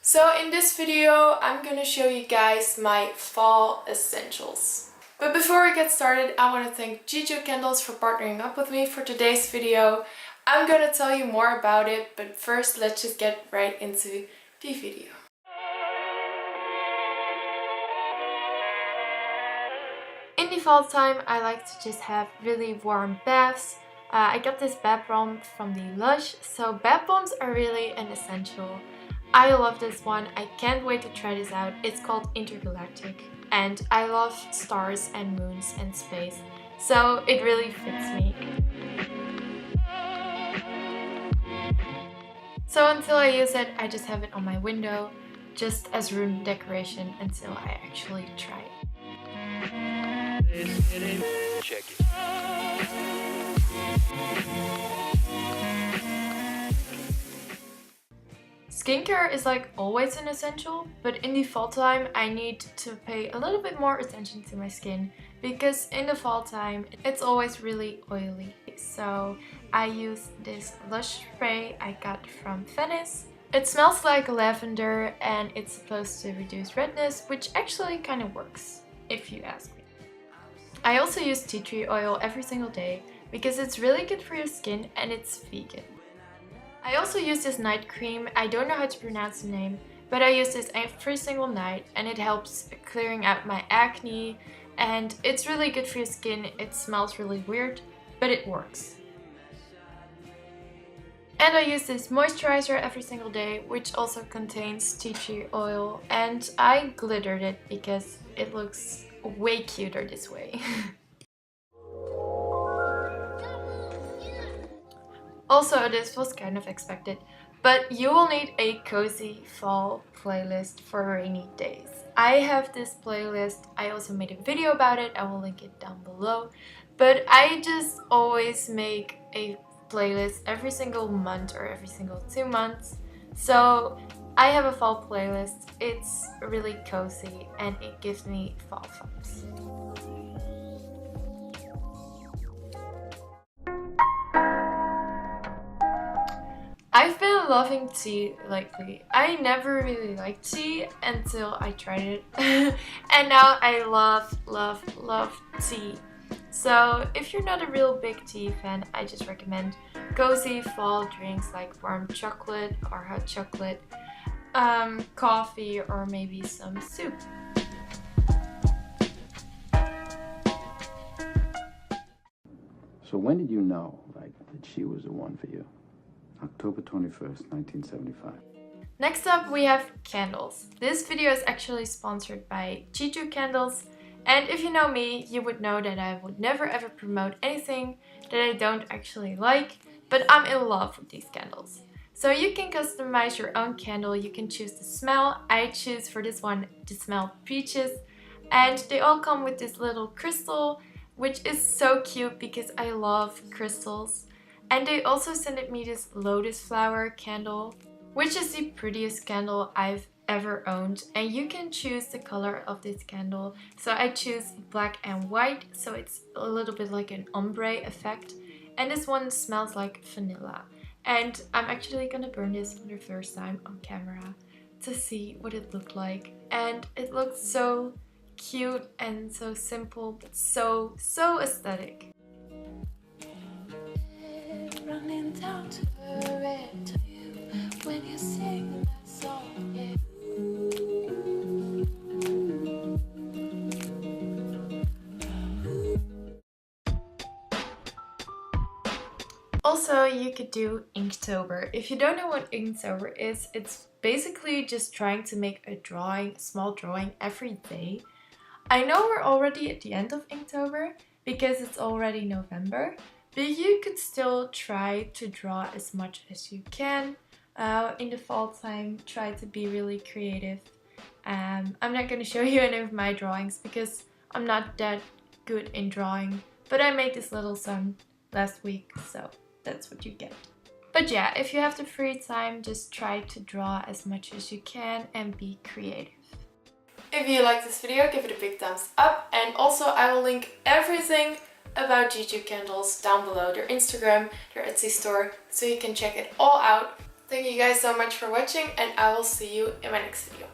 So in this video, I'm gonna show you guys my fall essentials. But before we get started, I want to thank Juju Candles for partnering up with me for today's video. I'm gonna tell you more about it, but first let's just get right into the video. In the fall time, I like to just have really warm baths. I got this bath bomb from the Lush, so bath bombs are really an essential. I love this one. I can't wait to try this out. It's called Intergalactic, and I love stars and moons and space, so it really fits me. So until I use it, I just have it on my window, just as room decoration until I actually try it. Check it. Skincare is like always an essential, but in the fall time I need to pay a little bit more attention to my skin because in the fall time it's always really oily. So I use this Lush spray I got from Venice. It smells like lavender and it's supposed to reduce redness, which actually kind of works, if you ask me. I also use tea tree oil every single day because it's really good for your skin and it's vegan. I also use this night cream. I don't know how to pronounce the name, but I use this every single night and it helps clearing out my acne and it's really good for your skin. It smells really weird, but it works. And I use this moisturizer every single day, which also contains tea tree oil, and I glittered it because it looks way cuter this way. Also, this was kind of expected, but you will need a cozy fall playlist for rainy days. I have this playlist. I also made a video about it. I will link it down below. But I just always make a playlist every single month or every single 2 months. So I have a fall playlist. It's really cozy and it gives me fall vibes. I've been loving tea lately. I never really liked tea until I tried it and now I love tea. So if you're not a real big tea fan, I just recommend cozy fall drinks like warm chocolate or hot chocolate, coffee, or maybe some soup. So when did you know, that she was the one for you? October 21st, 1975. Next up we have candles. This video is actually sponsored by Juju Candles, and if you know me, you would know that I would never ever promote anything that I don't actually like, but I'm in love with these candles. So you can customize your own candle, you can choose the smell. I choose for this one to smell peaches, and they all come with this little crystal, which is so cute because I love crystals. And they also sent me this lotus flower candle, which is the prettiest candle I've ever owned. And you can choose the color of this candle. So I choose black and white, so it's a little bit like an ombre effect. And this one smells like vanilla. And I'm actually gonna burn this for the first time on camera to see what it looked like. And it looks so cute and so simple, but so aesthetic. Running down to it to you when you sing that song, yeah. Also, you could do Inktober. If you don't know what Inktober is, it's basically just trying to make a small drawing every day. I know we're already at the end of Inktober because it's already November, but you could still try to draw as much as you can. In the fall time, try to be really creative. I'm not going to show you any of my drawings because I'm not that good in drawing, but I made this little sun last week, so that's what you get. But yeah, if you have the free time, just try to draw as much as you can and be creative. If you like this video, give it a big thumbs up, and also I will link everything about Juju Candles down below, their Instagram, their Etsy store, so you can check it all out. Thank you guys so much for watching, and I will see you in my next video.